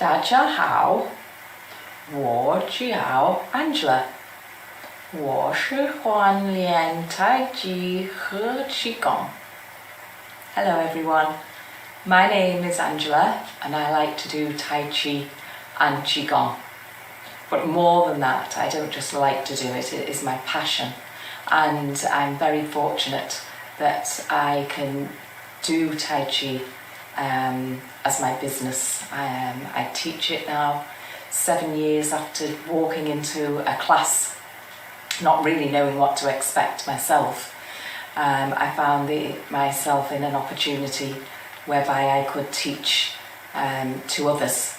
大家好，我叫 Angela， 我喜欢练太极和气功。Hello everyone, my name is Angela and I like to do Tai Chi and Qigong. But more than that, I don't just like to do it, it is my passion. And I'm very fortunate that I can do Tai Chi as my business. I teach it now 7 years after walking into a class, not really knowing what to expect myself. I found myself in an opportunity whereby I could teach to others.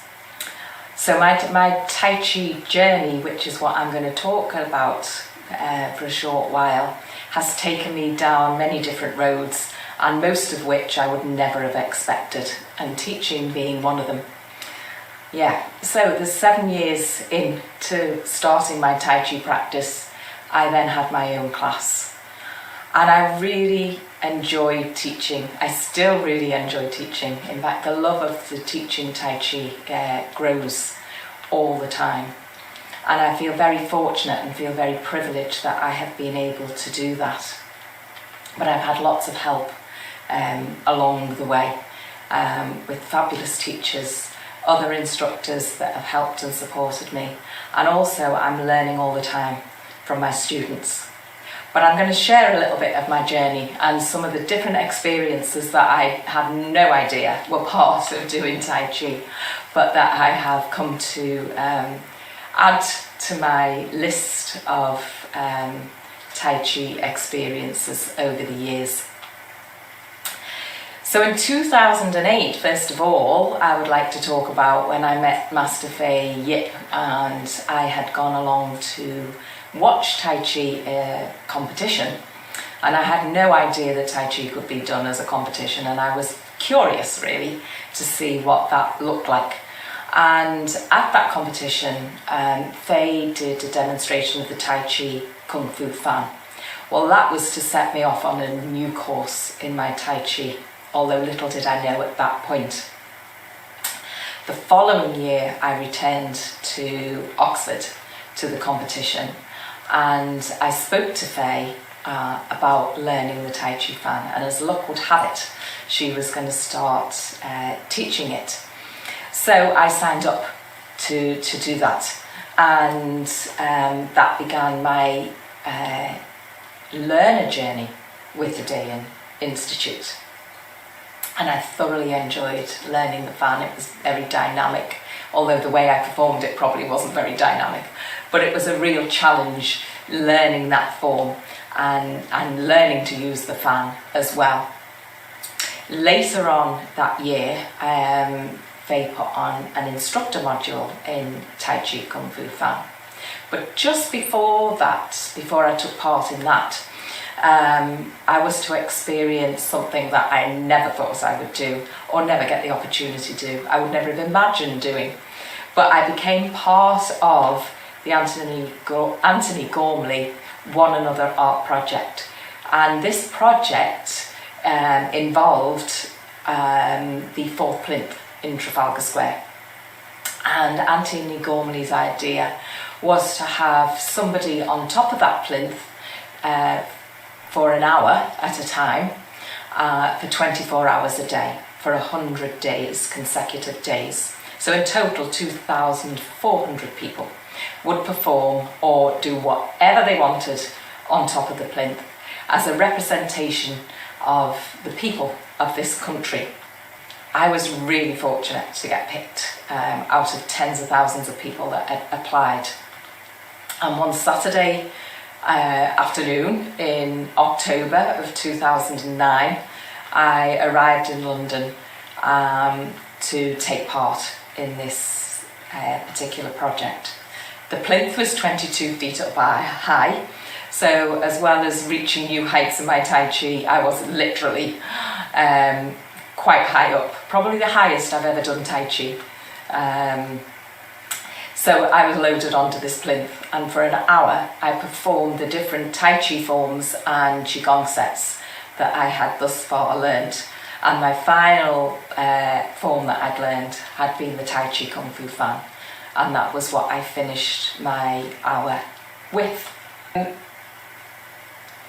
So my Tai Chi journey, which is what I'm going to talk about for a short while, has taken me down many different roads, and most of which I would never have expected, and teaching being one of them. Yeah, so there's 7 years into starting my Tai Chi practice, I then had my own class. And I really enjoyed teaching. I still really enjoy teaching. In fact, the love of the teaching Tai Chi grows all the time. And I feel very fortunate and feel very privileged that I have been able to do that. But I've had lots of help along the way with fabulous teachers, other instructors that have helped and supported me. And also I'm learning all the time from my students. But I'm going to share a little bit of my journey and some of the different experiences that I had no idea were part of doing Tai Chi, but that I have come to add to my list of Tai Chi experiences over the years. So in 2008, first of all, I would like to talk about when I met Master Fei Yip, and I had gone along to watch Tai Chi competition, and I had no idea that Tai Chi could be done as a competition, and I was curious really to see what that looked like. And at that competition, Fei did a demonstration of the Tai Chi Kung Fu Fan. Well, that was to set me off on a new course in my Tai Chi, although little did I know at that point. The following year, I returned to Oxford to the competition, and I spoke to Fei about learning the Tai Chi Fan, and as luck would have it, she was going to start teaching it. So I signed up to do that, and that began my learner journey with the Dein Institute. And I thoroughly enjoyed learning the fan. It was very dynamic, although the way I performed it probably wasn't very dynamic. But it was a real challenge learning that form and learning to use the fan as well. Later on that year, Fei put on an instructor module in Tai Chi Kung Fu Fan. But just before that, before I took part in that, I was to experience something that I never thought I would do, or never get the opportunity to do. I would never have imagined doing. But I became part of the Anthony Gormley One Another Art Project. And this project involved the fourth plinth in Trafalgar Square. And Anthony Gormley's idea was to have somebody on top of that plinth for an hour at a time, for 24 hours a day, for 100 days, consecutive days. So in total, 2,400 people would perform or do whatever they wanted on top of the plinth as a representation of the people of this country. I was really fortunate to get picked out of tens of thousands of people that had applied. And one Saturday afternoon in October of 2009, I arrived in London to take part in this particular project. The plinth was 22 feet up high, so as well as reaching new heights in my Tai Chi, I was literally quite high up, probably the highest I've ever done Tai Chi. So I was loaded onto this plinth, and for an hour I performed the different Tai Chi forms and Qigong sets that I had thus far learnt. And my final form that I'd learned had been the Tai Chi Kung Fu Fan, and that was what I finished my hour with.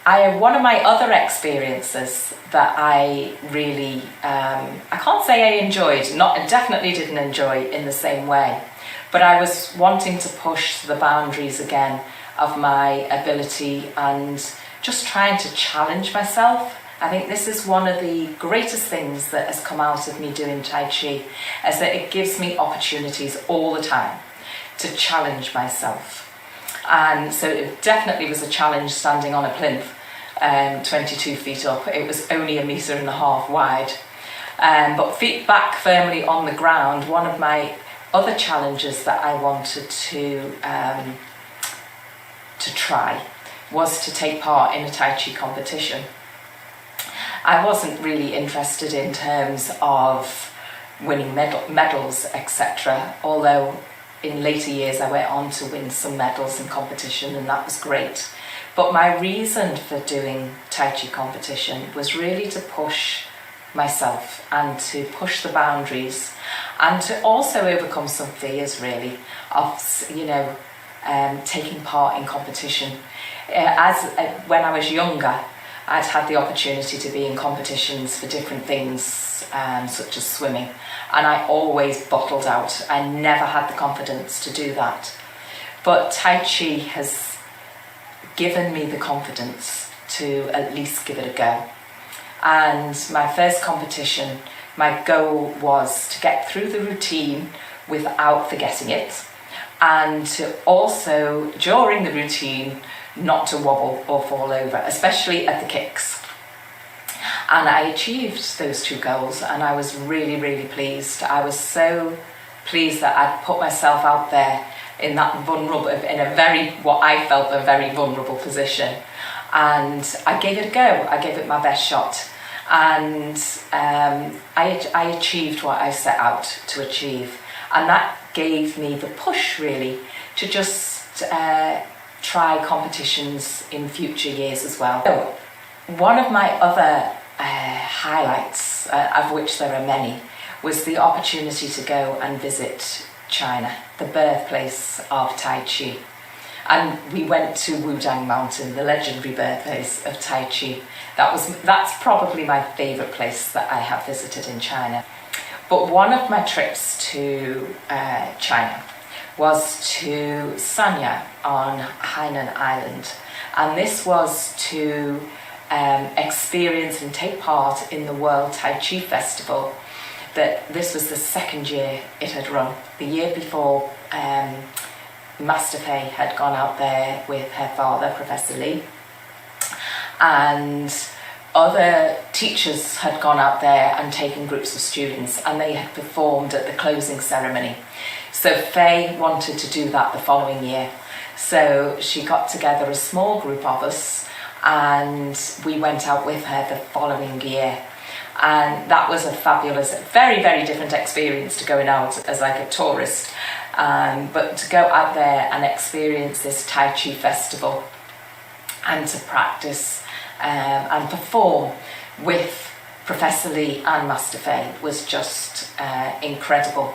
One of my other experiences that I really, I can't say I enjoyed, definitely didn't enjoy in the same way, but I was wanting to push the boundaries again of my ability and just trying to challenge myself. I think this is one of the greatest things that has come out of me doing Tai Chi, is that it gives me opportunities all the time to challenge myself. And so it definitely was a challenge standing on a plinth, 22 feet up. It was only 1.5 meters wide. But feet back firmly on the ground, one of my other challenges that I wanted to try was to take part in a Tai Chi competition. I wasn't really interested in terms of winning medals, etc. Although in later years I went on to win some medals in competition, and that was great. But my reason for doing Tai Chi competition was really to push myself and to push the boundaries, and to also overcome some fears really of, taking part in competition. When I was younger, I'd had the opportunity to be in competitions for different things, such as swimming, and I always bottled out. I never had the confidence to do that. But Tai Chi has given me the confidence to at least give it a go. And my first competition, my goal was to get through the routine without forgetting it, and to also, during the routine, not to wobble or fall over, especially at the kicks. And I achieved those two goals, and I was really, really pleased. I was so pleased that I'd put myself out there in that vulnerable, in a very, what I felt a very vulnerable position. And I gave it a go. I gave it my best shot. And I achieved what I set out to achieve. And that gave me the push, really, to just try competitions in future years as well. So, one of my other highlights, of which there are many, was the opportunity to go and visit China, the birthplace of Tai Chi. And we went to Wudang Mountain, the legendary birthplace of Tai Chi. That's probably my favourite place that I have visited in China. But one of my trips to China was to Sanya on Hainan Island, and this was to experience and take part in the World Tai Chi Festival. That this was the second year it had run. The year before, Master Fei had gone out there with her father, Professor Li, and other teachers had gone out there and taken groups of students, and they had performed at the closing ceremony. So Fei wanted to do that the following year. So she got together a small group of us, and we went out with her the following year. And that was a fabulous, very, very different experience to going out as like a tourist. But to go out there and experience this Tai Chi festival and to practice and perform with Professor Li and Master Fei was just incredible.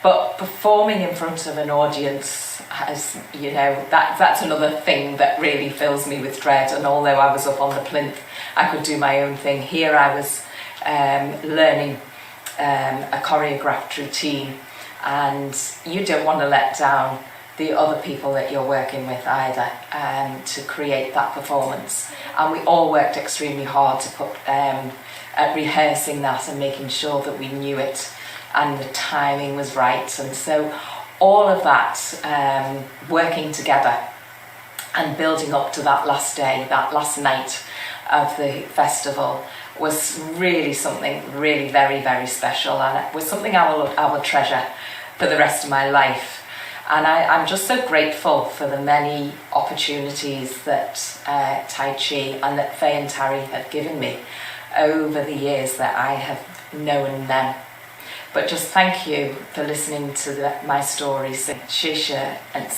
But performing in front of an audience, has, that's another thing that really fills me with dread. And although I was up on the plinth, I could do my own thing. Here I was learning a choreographed routine, and you don't want to let down the other people that you're working with either, to create that performance. And we all worked extremely hard to put at rehearsing that and making sure that we knew it and the timing was right. And so all of that working together and building up to that last day, that last night of the festival, was really something really very, very special, and it was something I will treasure for the rest of my life. And I'm just so grateful for the many opportunities that Tai Chi and that Fei and Tari have given me over the years that I have known them. But just thank you for listening to my stories. 谢谢and